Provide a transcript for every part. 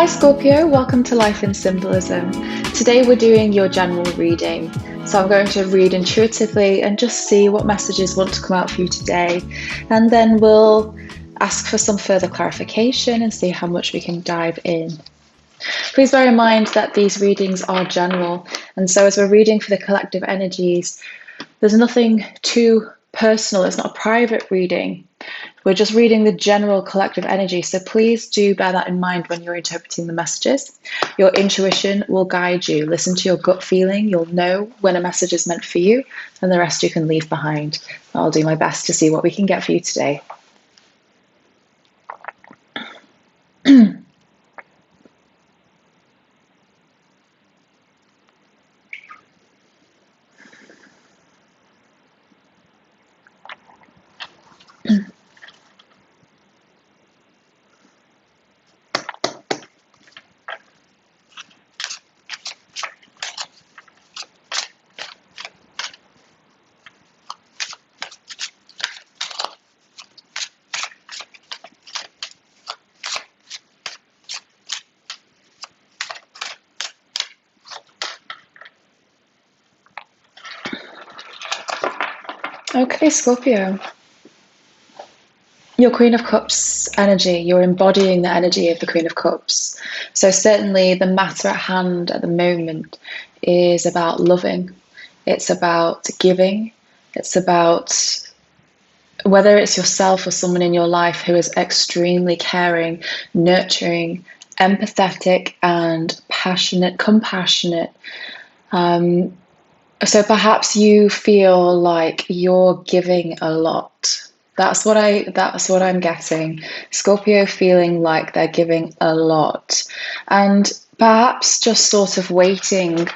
Hi Scorpio, welcome to Life in Symbolism. Today we're doing your general reading. So I'm going to read intuitively and just see what messages want to come out for you today. And then we'll ask for some further clarification and see how much we can dive in. Please bear in mind that these readings are general. And so as we're reading for the collective energies, there's nothing too personal. It's not a private reading. We're just reading the general collective energy, so please do bear that in mind when you're interpreting the messages. Your intuition will guide you. Listen to your gut feeling. You'll know when a message is meant for you, and the rest you can leave behind. I'll do my best to see what we can get for you today. Okay, Scorpio. Your Queen of Cups energy, you're embodying the energy of the Queen of Cups. So certainly the matter at hand at the moment is about loving. It's about giving. It's about whether it's yourself or someone in your life who is extremely caring, nurturing, empathetic, and passionate, compassionate. So perhaps you feel like you're giving a lot. That's what I'm getting. Scorpio feeling like they're giving a lot. And perhaps just sort of waiting.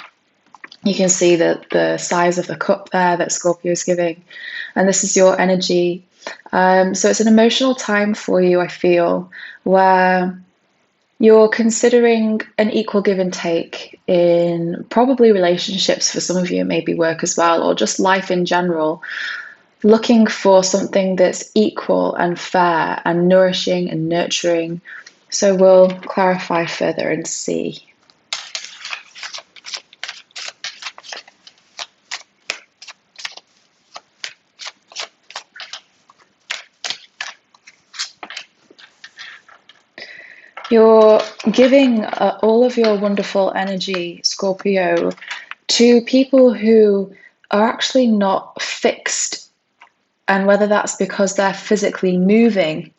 You can see the size of the cup there that Scorpio is giving. And this is your energy. So it's an emotional time for you, I feel, where you're considering an equal give and take in probably relationships. For some of you, it may be work as well, or just life in general, looking for something that's equal and fair and nourishing and nurturing. So we'll clarify further and see. You're giving all of your wonderful energy, Scorpio, to people who are actually not fixed. And whether that's because they're physically moving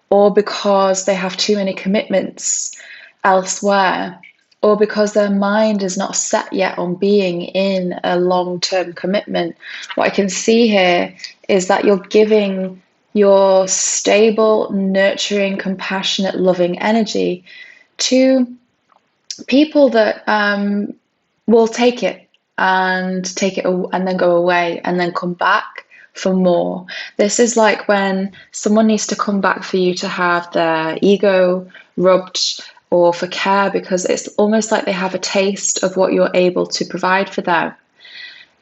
or because they have too many commitments elsewhere, or because their mind is not set yet on being in a long-term commitment. What I can see here is that you're giving your stable, nurturing, compassionate, loving energy to people that will take it and then go away and then come back for more. This is like when someone needs to come back for you to have their ego rubbed or for care, because it's almost like they have a taste of what you're able to provide for them.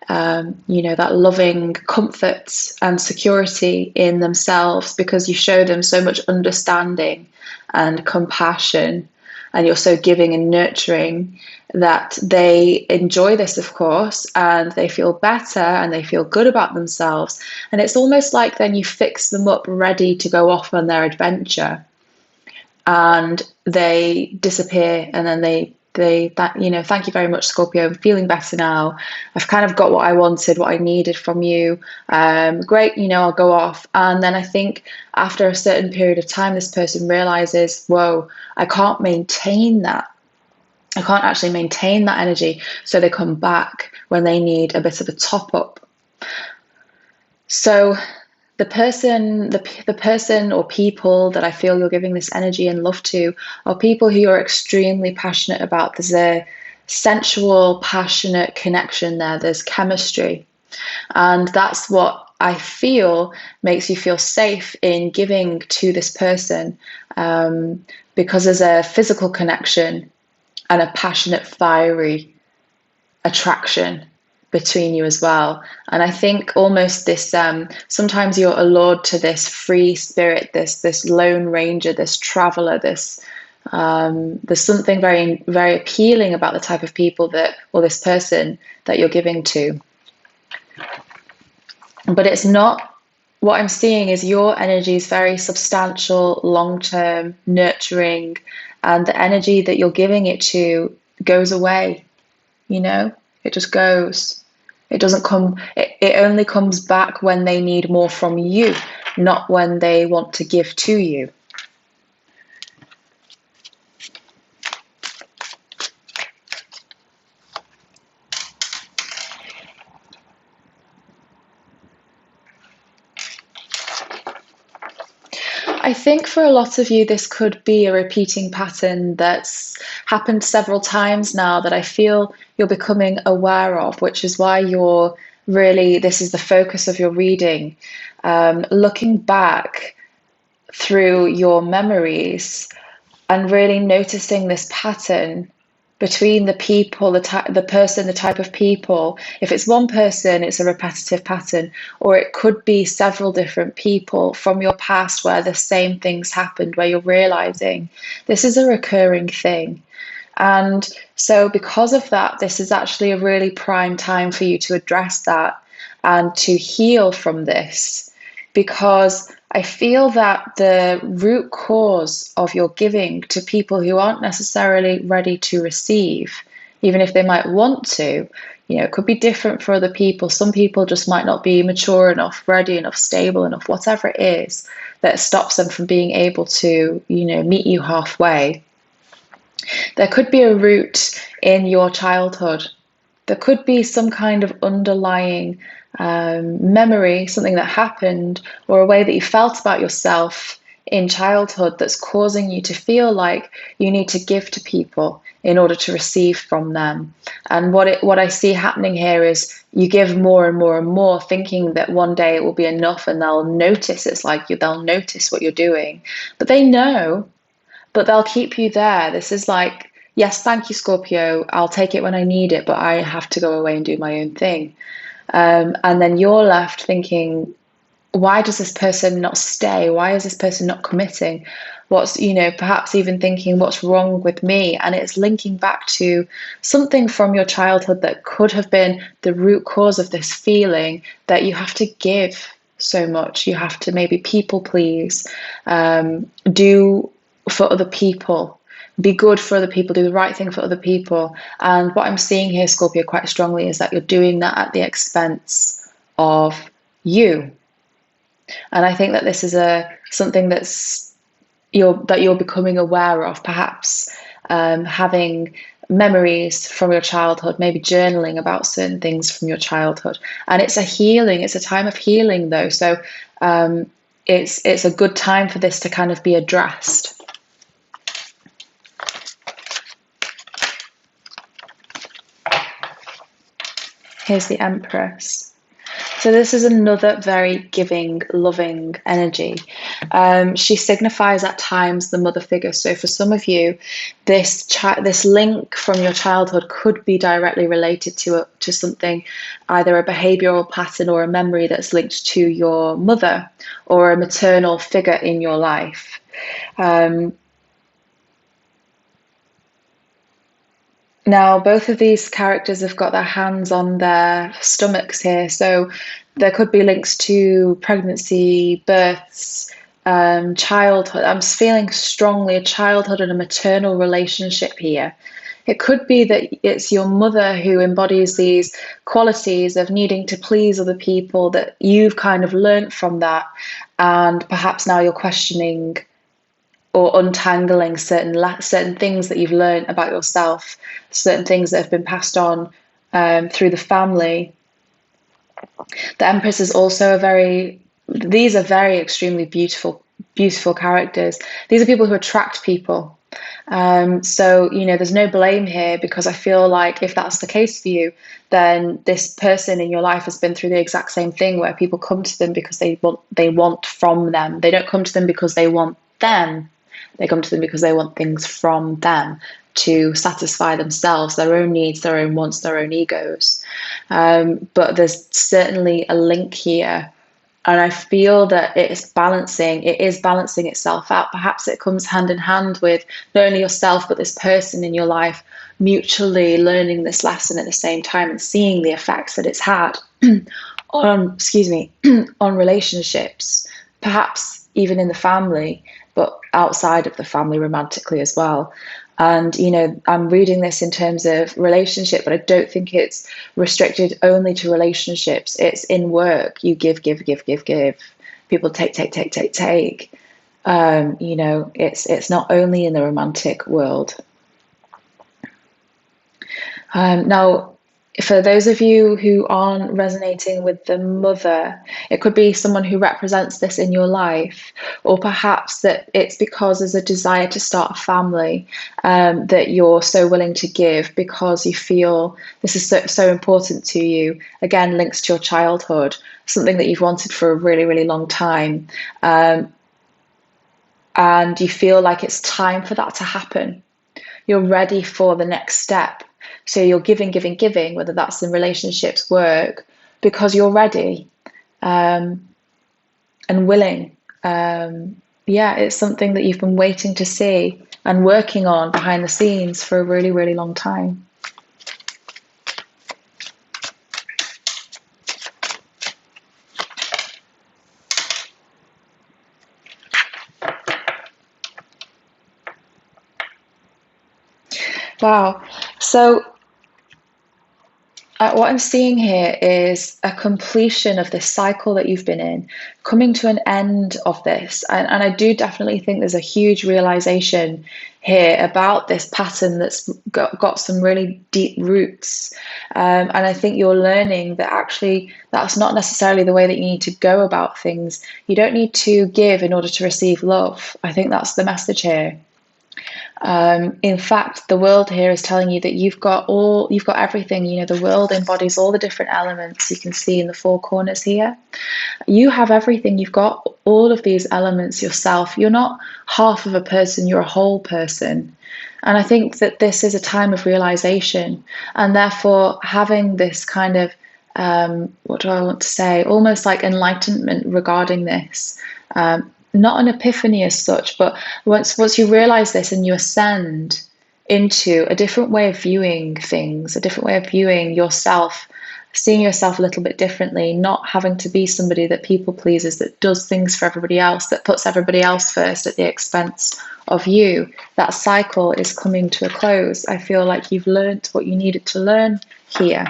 That loving comfort and security in themselves, because you show them so much understanding and compassion, and you're so giving and nurturing that they enjoy this, of course, and they feel better and they feel good about themselves. And it's almost like then you fix them up ready to go off on their adventure, and they disappear, and then thank you very much, Scorpio. I'm feeling better now. I've kind of got what I wanted, what I needed from you. Great, I'll go off. And then I think after a certain period of time, this person realizes, whoa, I can't maintain that. I can't actually maintain that energy. So they come back when they need a bit of a top up. So the person or people that I feel you're giving this energy and love to are people who you're extremely passionate about. There's a sensual, passionate connection there. There's chemistry. And that's what I feel makes you feel safe in giving to this person, because there's a physical connection and a passionate, fiery attraction between you as well. And I think almost this, sometimes you're allured to this free spirit, this lone ranger, this traveler, this There's something very, very appealing about the type of people that, or this person that you're giving to. But it's not, what I'm seeing is your energy is very substantial, long-term, nurturing, and the energy that you're giving it to goes away, it just goes. It doesn't come, it only comes back when they need more from you, not when they want to give to you. I think for a lot of you, this could be a repeating pattern that's happened several times now that I feel you're becoming aware of, which is why you're really, this is the focus of your reading. Looking back through your memories and really noticing this pattern between the people, the person, the type of people. If it's one person, it's a repetitive pattern, or it could be several different people from your past where the same things happened, where you're realizing this is a recurring thing. And so, because of that, this is actually a really prime time for you to address that and to heal from this, because I feel that the root cause of your giving to people who aren't necessarily ready to receive, even if they might want to, it could be different for other people. Some people just might not be mature enough, ready enough, stable enough, whatever it is that stops them from being able to, meet you halfway. There could be a root in your childhood. There could be some kind of underlying memory, something that happened, or a way that you felt about yourself in childhood that's causing you to feel like you need to give to people in order to receive from them. And what I see happening here is you give more and more and more, thinking that one day it will be enough and they'll notice. It's like they'll notice what you're doing, but they know, but they'll keep you there. This is like, yes, thank you, Scorpio. I'll take it when I need it, but I have to go away and do my own thing. And then you're left thinking, why does this person not stay? Why is this person not committing? What's, perhaps even thinking, what's wrong with me? And it's linking back to something from your childhood that could have been the root cause of this feeling that you have to give so much. You have to maybe people please, do for other people, be good for other people, do the right thing for other people. And what I'm seeing here, Scorpio, quite strongly is that you're doing that at the expense of you. And I think that this is something that you're becoming aware of, perhaps having memories from your childhood, maybe journaling about certain things from your childhood. And it's a time of healing though. So it's a good time for this to kind of be addressed. Here's the Empress. So this is another very giving, loving energy. She signifies at times the mother figure. So for some of you, this link from your childhood could be directly related to something, either a behavioural pattern or a memory that's linked to your mother or a maternal figure in your life. Now, both of these characters have got their hands on their stomachs here, so there could be links to pregnancy, births, childhood. I'm feeling strongly a childhood and a maternal relationship here. It could be that it's your mother who embodies these qualities of needing to please other people, that you've kind of learnt from that, and perhaps now you're questioning or untangling certain things that you've learned about yourself, certain things that have been passed on through the family. The Empress is also these are very extremely beautiful characters. These are people who attract people. So, there's no blame here, because I feel like if that's the case for you, then this person in your life has been through the exact same thing, where people come to them because they want from them. They don't come to them because they want them. They come to them because they want things from them to satisfy themselves, their own needs, their own wants, their own egos. But there's certainly a link here And I feel that it is balancing itself out. Perhaps it comes hand in hand with not only yourself, but this person in your life mutually learning this lesson at the same time and seeing the effects that it's had on, excuse me, on relationships, perhaps even in the family, but outside of the family romantically as well. And, I'm reading this in terms of relationship, but I don't think it's restricted only to relationships. It's in work. You give, give, give, give, give. People take, take, take, take, take. It's not only in the romantic world. Now, for those of you who aren't resonating with the mother, it could be someone who represents this in your life, or perhaps that it's because there's a desire to start a family, that you're so willing to give because you feel this is so important to you. Again, links to your childhood, something that you've wanted for a really, really long time. And you feel like it's time for that to happen. You're ready for the next step. So you're giving, giving, giving, whether that's in relationships, work, because you're ready, and willing. It's something that you've been waiting to see and working on behind the scenes for a really, really long time. Wow. So what I'm seeing here is a completion of this cycle that you've been in, coming to an end of this. And I do definitely think there's a huge realization here about this pattern that's got some really deep roots. And I think you're learning that actually that's not necessarily the way that you need to go about things. You don't need to give in order to receive love. I think that's the message here. In fact, the world here is telling you that you've got everything. The world embodies all the different elements you can see in the four corners here. You have everything. You've got all of these elements yourself. You're not half of a person, you're a whole person. And I think that this is a time of realization, and therefore having this kind of, what do I want to say, almost like enlightenment regarding this. Not an epiphany as such, but once you realize this and you ascend into a different way of viewing things, a different way of viewing yourself, seeing yourself a little bit differently, not having to be somebody that people pleases, that does things for everybody else, that puts everybody else first at the expense of you. That cycle is coming to a close. I feel like you've learned what you needed to learn here.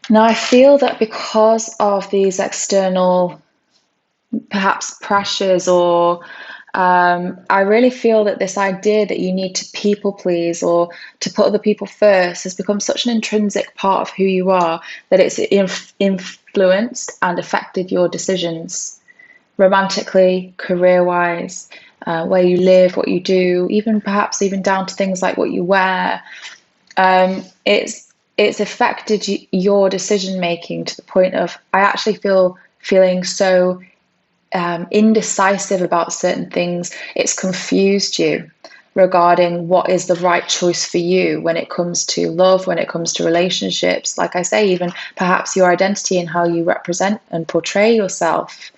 Now, I feel that because of these external, perhaps pressures, or I really feel that this idea that you need to people please or to put other people first has become such an intrinsic part of who you are that it's influenced and affected your decisions romantically, career-wise, where you live, what you do, perhaps even down to things like what you wear. It's affected your decision making to the point of I actually feeling so indecisive about certain things. It's confused you regarding what is the right choice for you when it comes to love, when it comes to relationships. Like I say, even perhaps your identity and how you represent and portray yourself.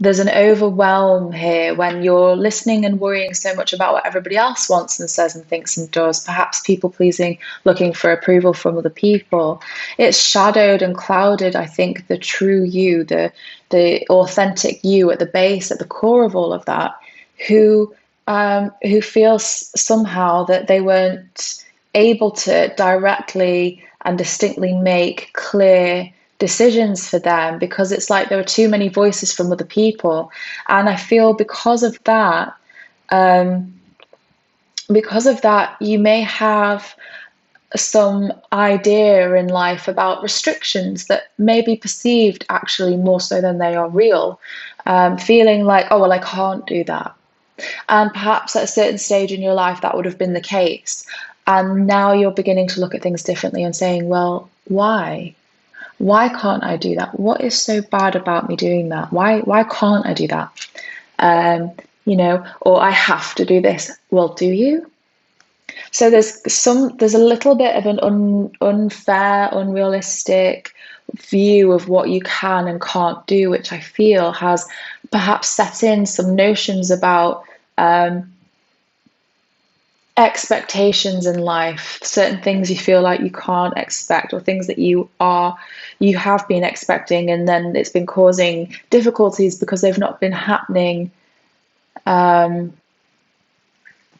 There's an overwhelm here when you're listening and worrying so much about what everybody else wants and says and thinks and does, perhaps people pleasing, looking for approval from other people. It's shadowed and clouded, I think, the true you, the authentic you at the base, at the core of all of that, who feels somehow that they weren't able to directly and distinctly make clear decisions for them because it's like there were too many voices from other people. And I feel because of that, you may have some idea in life about restrictions that may be perceived actually more so than they are real. Feeling like, oh, well, I can't do that. And perhaps at a certain stage in your life, that would have been the case. And now you're beginning to look at things differently and saying, well, why? Why can't I do that? What is so bad about me doing that? Why can't I do that? Or I have to do this. Well, do you? So there's a little bit of an unfair, unrealistic view of what you can and can't do, which I feel has perhaps set in some notions about expectations in life, certain things you feel like you can't expect, or things that you have been expecting, and then it's been causing difficulties because they've not been happening.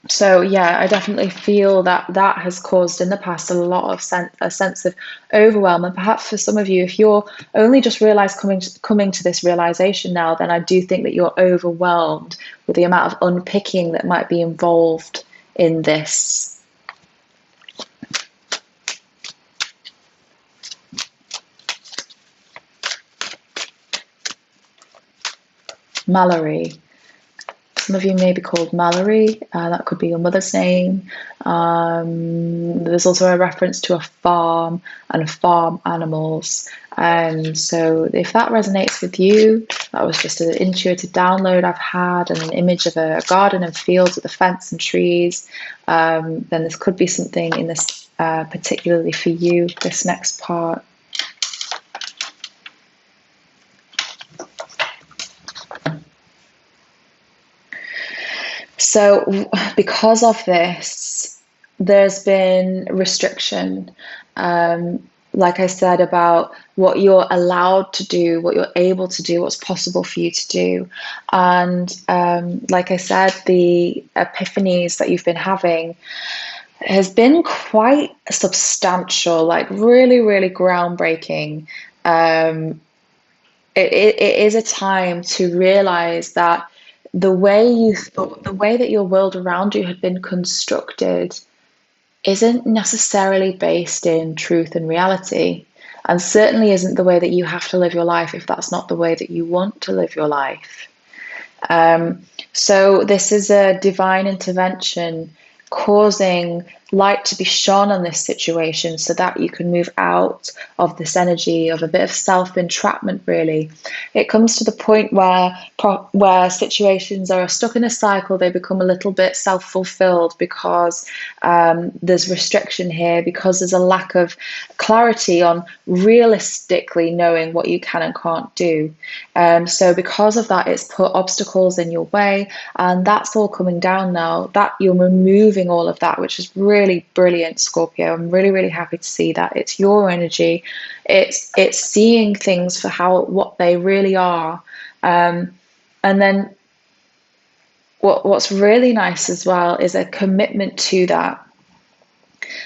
So yeah, I definitely feel that has caused in the past a sense of overwhelm. And perhaps for some of you, if you're only just coming to this realization now, then I do think that you're overwhelmed with the amount of unpicking that might be involved in this. Mallory. Some of you may be called Mallory. That could be your mother's name. There's also a reference to a farm and farm animals. So if that resonates with you, that was just an intuitive download I've had, and an image of a garden and fields with a fence and trees, then this could be something in this particularly for you, this next part. So because of this, there's been restriction, like I said, about what you're allowed to do, what you're able to do, what's possible for you to do. And like I said, the epiphanies that you've been having has been quite substantial, like really, really groundbreaking. It is a time to realize that the way that your world around you had been constructed isn't necessarily based in truth and reality, and certainly isn't the way that you have to live your life if that's not the way that you want to live your life. So this is a divine intervention causing light to be shone on this situation so that you can move out of this energy of a bit of self-entrapment, really. It comes to the point where situations are stuck in a cycle, they become a little bit self-fulfilled because there's restriction here, because there's a lack of clarity on realistically knowing what you can and can't do. So because of that, it's put obstacles in your way, and that's all coming down now, that you're removing all of that, which is really brilliant, Scorpio. I'm really, really happy to see that. It's your energy. It's seeing things for what they really are. And then what's really nice as well is a commitment to that,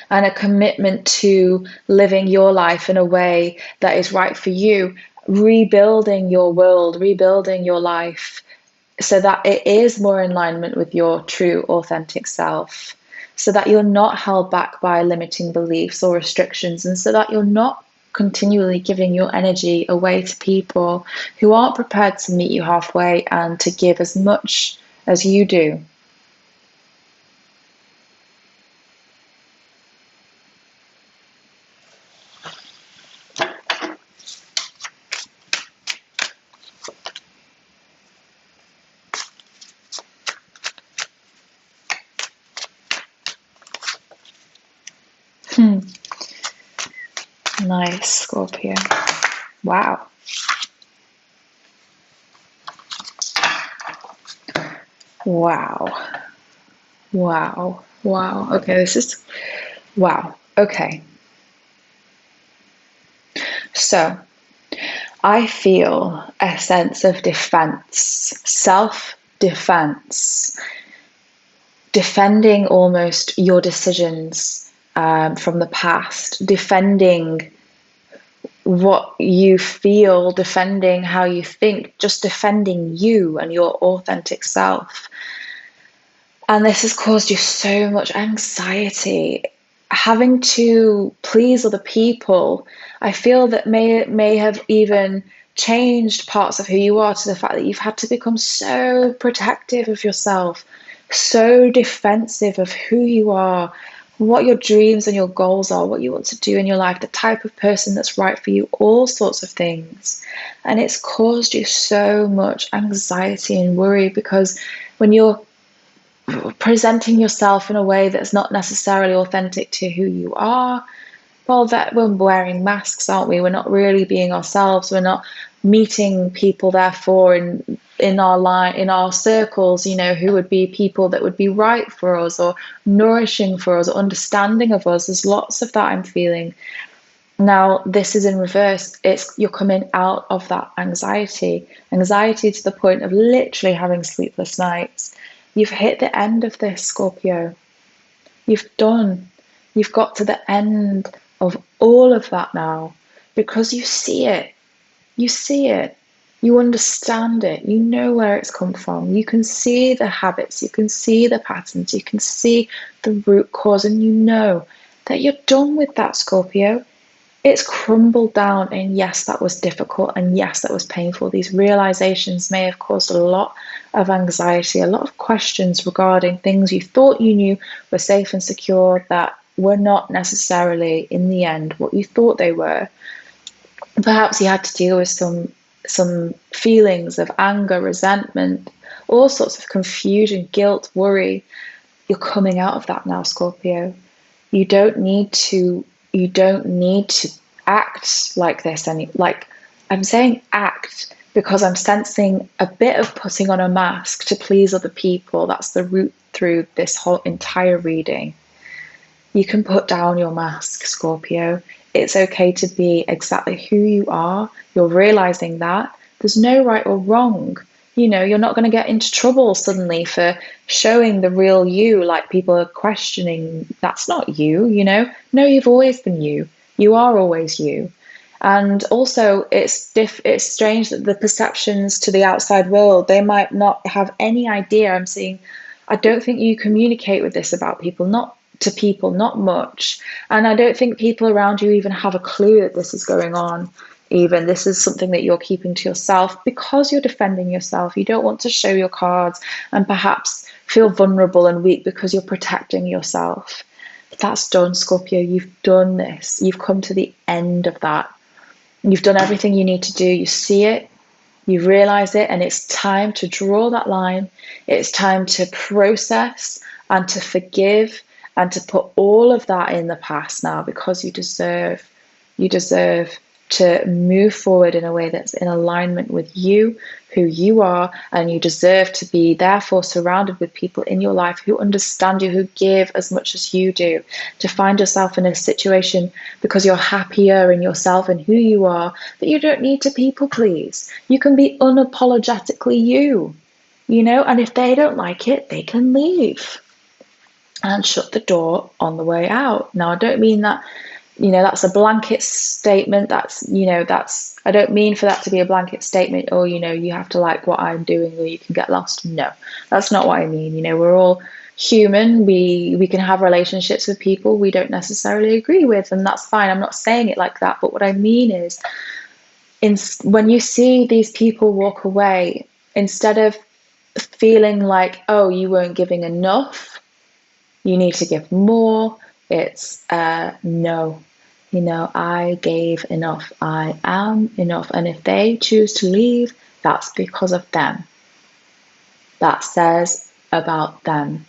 and a commitment to living your life in a way that is right for you, rebuilding your world, rebuilding your life so that it is more in alignment with your true, authentic self, so that you're not held back by limiting beliefs or restrictions, and so that you're not continually giving your energy away to people who aren't prepared to meet you halfway and to give as much as you do. Nice, Scorpio. Wow. Wow. Wow. Wow. Okay, this is... Wow. Okay. So, I feel a sense of defense, self-defense, defending almost your decisions from the past, defending what you feel, defending how you think, just defending you and your authentic self. And this has caused you so much anxiety. having to please other people, I feel that may have even changed parts of who you are, to the fact that you've had to become so protective of yourself, so defensive of who you are, what your dreams and your goals are, what you want to do in your life, the type of person that's right for you, all sorts of things. And it's caused you so much anxiety and worry, because when you're presenting yourself in a way that's not necessarily authentic to who you are, well, that we're wearing masks, aren't we? We're not really being ourselves. We're not meeting people, therefore, in our line, in our circles, who would be people that would be right for us, or nourishing for us, or understanding of us. There's lots of that I'm feeling. Now, this is in reverse. You're coming out of that anxiety to the point of literally having sleepless nights. You've hit the end of this, Scorpio. You've done. You've got to the end of all of that now, because you see it. You see it. You understand it. You know where it's come from. You can see the habits. You can see the patterns. You can see the root cause, and you know that you're done with that, Scorpio. It's crumbled down, and yes, that was difficult, and yes, that was painful. These realizations may have caused a lot of anxiety, a lot of questions regarding things you thought you knew were safe and secure that were not necessarily, in the end, what you thought they were. Perhaps you had to deal with some feelings of anger, resentment, all sorts of confusion, guilt, worry. You're coming out of that now, Scorpio. You don't need to act like this I'm saying act because I'm sensing a bit of putting on a mask to please other people. That's the root through this whole entire reading. You can put down your mask, Scorpio. It's okay to be exactly who you are. You're realizing that there's no right or wrong. You're not going to get into trouble suddenly for showing the real you, like people are questioning. That's not you, No, you've always been you. You are always you. And also, it's strange that the perceptions to the outside world, they might not have any idea. I don't think you communicate with this about people, not to people, not much. And I don't think people around you even have a clue that this is going on. Even this is something that you're keeping to yourself because you're defending yourself. You don't want to show your cards and perhaps feel vulnerable and weak because you're protecting yourself. But that's done, Scorpio. You've done this. You've come to the end of that. You've done everything you need to do. You see it, you realize it, and it's time to draw that line. It's time to process and to forgive and to put all of that in the past now, because you deserve to move forward in a way that's in alignment with you, who you are, and you deserve to be therefore surrounded with people in your life who understand you, who give as much as you do, to find yourself in a situation because you're happier in yourself and who you are, that you don't need to people please. You can be unapologetically you, and if they don't like it, they can leave and shut the door on the way out. Now, I don't mean that that's a blanket statement. I don't mean for that to be a blanket statement, or, you have to like what I'm doing or you can get lost. No, that's not what I mean. We're all human. We can have relationships with people we don't necessarily agree with, and that's fine. I'm not saying it like that. But what I mean is, when you see these people walk away, instead of feeling like, oh, you weren't giving enough, you need to give more. It's no, I gave enough. I am enough. And if they choose to leave, that's because of them. That says about them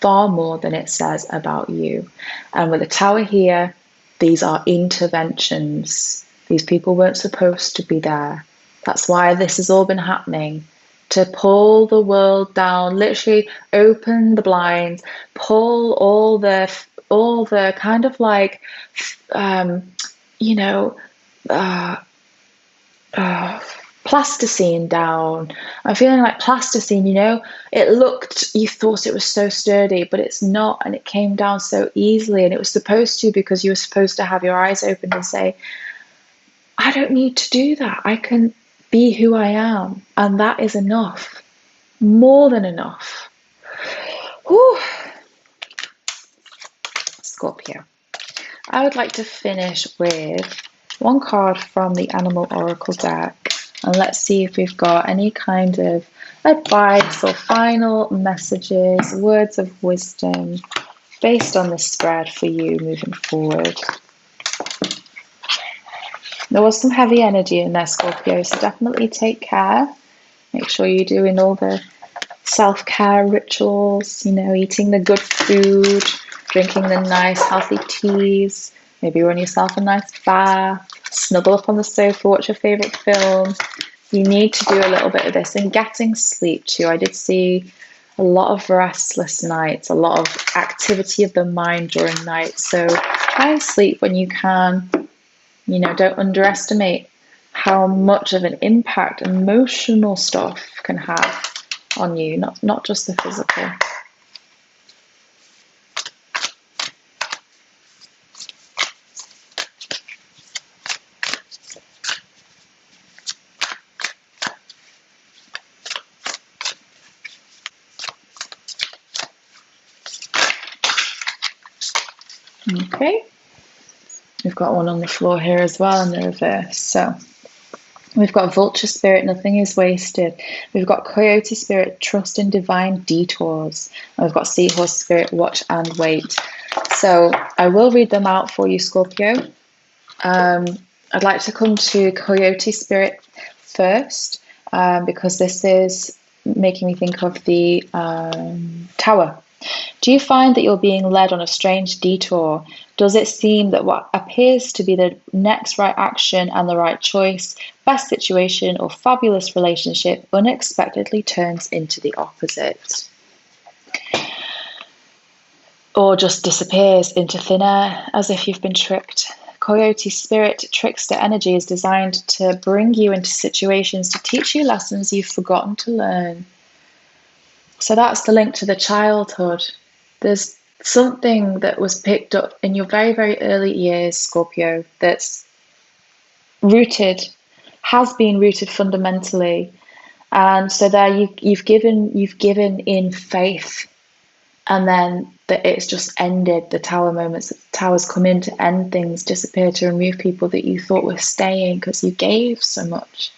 far more than it says about you. And with the Tower here, these are interventions. These people weren't supposed to be there. That's why this has all been happening. To pull the world down, literally open the blinds, pull all the kind of like, plasticine down. I'm feeling like plasticine, you thought it was so sturdy, but it's not, and it came down so easily, and it was supposed to, because you were supposed to have your eyes open and say, I don't need to do that. I can be who I am, and that is enough. More than enough. Whew. Scorpio. I would like to finish with one card from the Animal Oracle deck, and let's see if we've got any kind of advice or final messages, words of wisdom based on this spread for you moving forward. There was some heavy energy in there, Scorpio, so definitely take care. Make sure you're doing all the self-care rituals, eating the good food, drinking the nice healthy teas, maybe run yourself a nice bath, snuggle up on the sofa, watch your favourite film. You need to do a little bit of this, and getting sleep too. I did see a lot of restless nights, a lot of activity of the mind during nights, so try and sleep when you can. Don't underestimate how much of an impact emotional stuff can have on you, not just the physical. Okay, we've got one on the floor here as well in the reverse. So we've got Vulture Spirit, nothing is wasted. We've got Coyote Spirit, trust in divine detours. And we've got Seahorse Spirit, watch and wait. So I will read them out for you, Scorpio. I'd like to come to Coyote Spirit first, because this is making me think of the Tower. Do you find that you're being led on a strange detour? Does it seem that what appears to be the next right action and the right choice, best situation, or fabulous relationship unexpectedly turns into the opposite? Or just disappears into thin air as if you've been tricked? Coyote Spirit, trickster energy, is designed to bring you into situations to teach you lessons you've forgotten to learn. So that's the link to the childhood. There's something that was picked up in your very, very early years, Scorpio, that's has been rooted fundamentally. And so there you've given in faith, and then it's just ended. The Tower moments, the Towers come in to end things, disappear, to remove people that you thought were staying because you gave so much.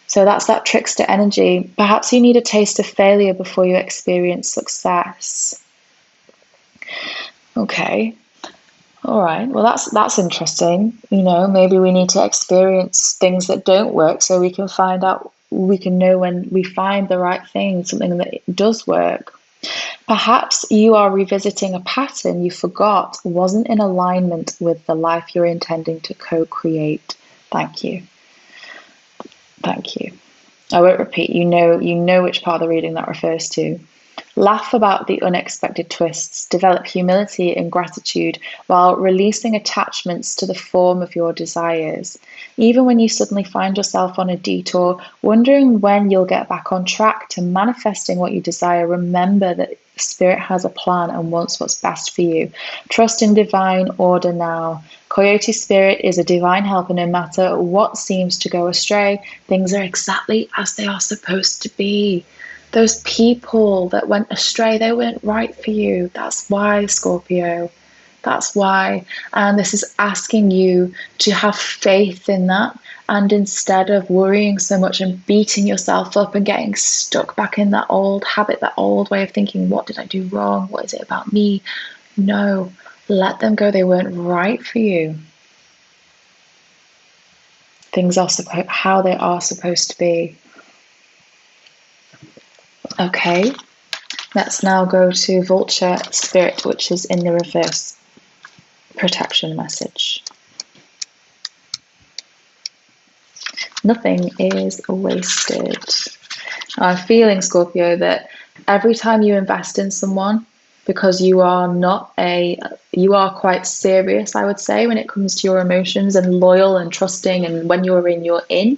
So that's that trickster energy. Perhaps you need a taste of failure before you experience success. Okay. All right. Well, that's interesting. Maybe we need to experience things that don't work so we can know when we find the right thing, something that does work. Perhaps you are revisiting a pattern you forgot wasn't in alignment with the life you're intending to co-create. Thank you. Thank you. I won't repeat. You know which part of the reading that refers to. Laugh about the unexpected twists. Develop humility and gratitude while releasing attachments to the form of your desires. Even when you suddenly find yourself on a detour, wondering when you'll get back on track to manifesting what you desire, remember that Spirit has a plan and wants what's best for you. Trust in divine order now. Coyote Spirit is a divine helper. No matter what seems to go astray, things are exactly as they are supposed to be. Those people that went astray, they weren't right for you. That's why, Scorpio. That's why. And this is asking you to have faith in that. And instead of worrying so much and beating yourself up and getting stuck back in that old habit, that old way of thinking, what did I do wrong? What is it about me? No, let them go. They weren't right for you. Things are how they are supposed to be. Okay, let's now go to Vulture Spirit, which is in the reverse. Protection message. Nothing is wasted. I'm feeling, Scorpio, that every time you invest in someone, because you are quite serious, I would say, when it comes to your emotions, and loyal and trusting, and when you're in.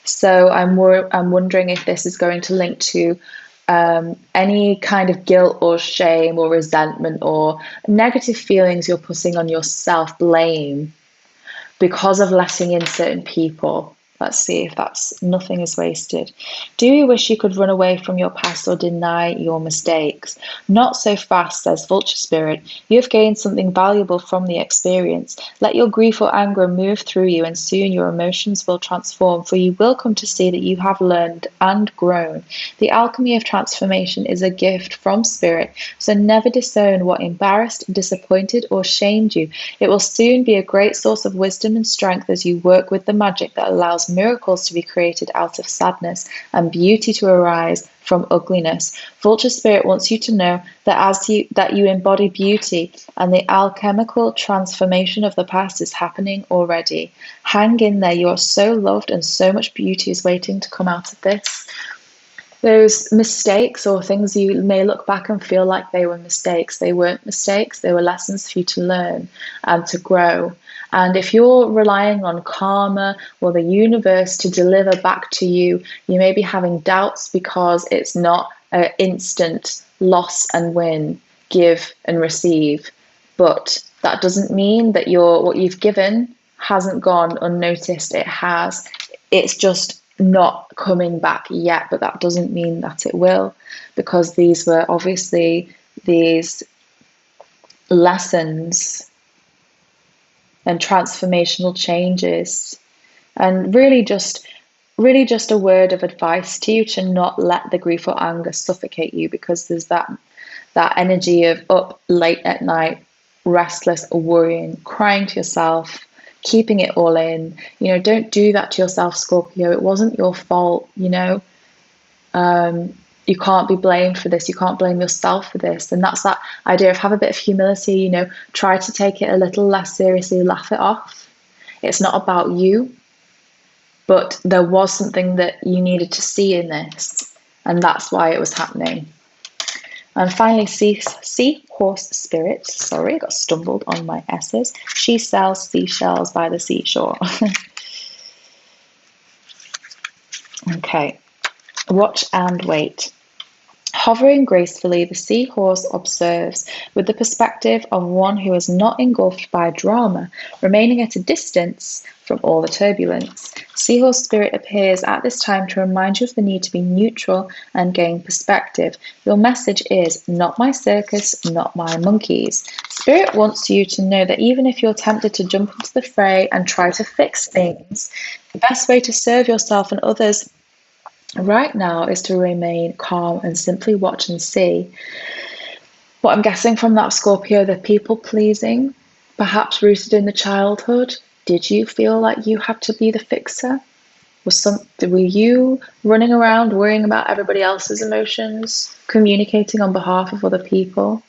So I'm wondering if this is going to link to any kind of guilt or shame or resentment or negative feelings you're putting on yourself, blame, because of letting in certain people. Let's see if that's nothing is wasted. Do you wish you could run away from your past or deny your mistakes? Not so fast, says Vulture Spirit. You have gained something valuable from the experience. Let your grief or anger move through you, and soon your emotions will transform, for you will come to see that you have learned and grown. The alchemy of transformation is a gift from Spirit, so never disown what embarrassed, disappointed, or shamed you. It will soon be a great source of wisdom and strength as you work with the magic that allows miracles to be created out of sadness and beauty to arise from ugliness. Vulture Spirit wants you to know that you embody beauty, and the alchemical transformation of the past is happening already. Hang in there. You are so loved, and so much beauty is waiting to come out of this. Those mistakes or things you may look back and feel like they were mistakes. They weren't mistakes. They were lessons for you to learn and to grow. And if you're relying on karma or the universe to deliver back to you, you may be having doubts because it's not an instant loss and win, give and receive. But that doesn't mean that what you've given hasn't gone unnoticed. It has. It's just not coming back yet, but that doesn't mean that it will, because these were obviously these lessons and transformational changes, and really just a word of advice to you to not let the grief or anger suffocate you, because there's that energy of up late at night, restless, worrying, crying to yourself, keeping it all in. Don't do that to yourself, Scorpio. It wasn't your fault. You can't be blamed for this. You can't blame yourself for this. And that's that idea of have a bit of humility, try to take it a little less seriously, laugh it off. It's not about you, but there was something that you needed to see in this, and that's why it was happening. And finally, Seahorse Spirit. Sorry, I got stumbled on my S's. She sells seashells by the seashore. Okay. Watch and wait. Hovering gracefully, the seahorse observes with the perspective of one who is not engulfed by drama, remaining at a distance from all the turbulence. Seahorse Spirit appears at this time to remind you of the need to be neutral and gain perspective. Your message is, not my circus, not my monkeys. Spirit wants you to know that even if you're tempted to jump into the fray and try to fix things, the best way to serve yourself and others right now is to remain calm and simply watch and see. What I'm guessing from that, Scorpio, the people pleasing, perhaps rooted in the childhood. Did you feel like you had to be the fixer? Were you running around worrying about everybody else's emotions, communicating on behalf of other people?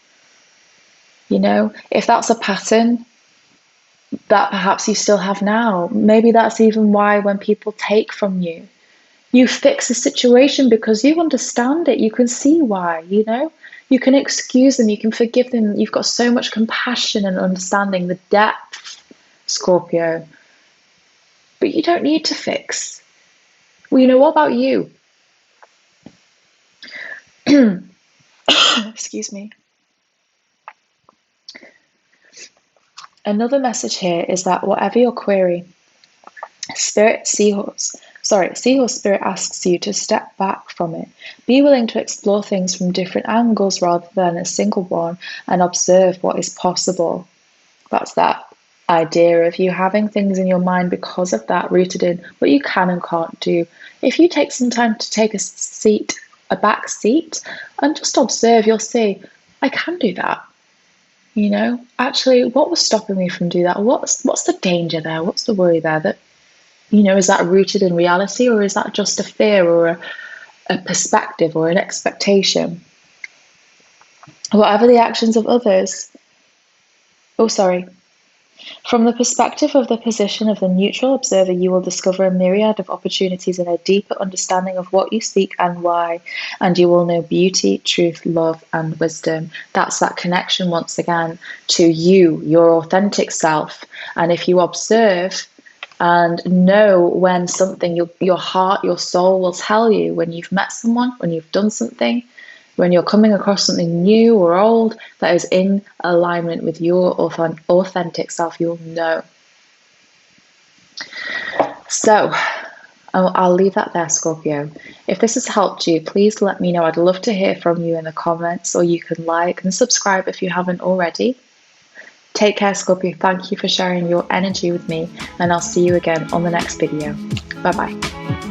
If that's a pattern that perhaps you still have now, maybe that's even why when people take from you, you fix a situation because you understand it. You can see why, You can excuse them, you can forgive them. You've got so much compassion and understanding, the depth, Scorpio. But you don't need to fix. Well, what about you? Excuse me. Another message here is that whatever your query, Seahorse Spirit asks you to step back from it. Be willing to explore things from different angles rather than a single one, and observe what is possible. That's that idea of you having things in your mind because of that, rooted in what you can and can't do. If you take some time to take a back seat, and just observe, you'll see, I can do that. Actually, what was stopping me from doing that? What's the danger there? What's the worry there? That is that rooted in reality, or is that just a fear or a perspective or an expectation? Whatever the actions of others. From the perspective of the position of the neutral observer, you will discover a myriad of opportunities and a deeper understanding of what you seek and why, and you will know beauty, truth, love, and wisdom. That's that connection, once again, to you, your authentic self. And if you observe and know when something, your heart, your soul will tell you when you've met someone, when you've done something, when you're coming across something new or old that is in alignment with your authentic self, you'll know. So, I'll leave that there, Scorpio. If this has helped you, please let me know. I'd love to hear from you in the comments, or you can like and subscribe if you haven't already. Take care, Scorpio. Thank you for sharing your energy with me, and I'll see you again on the next video. Bye bye.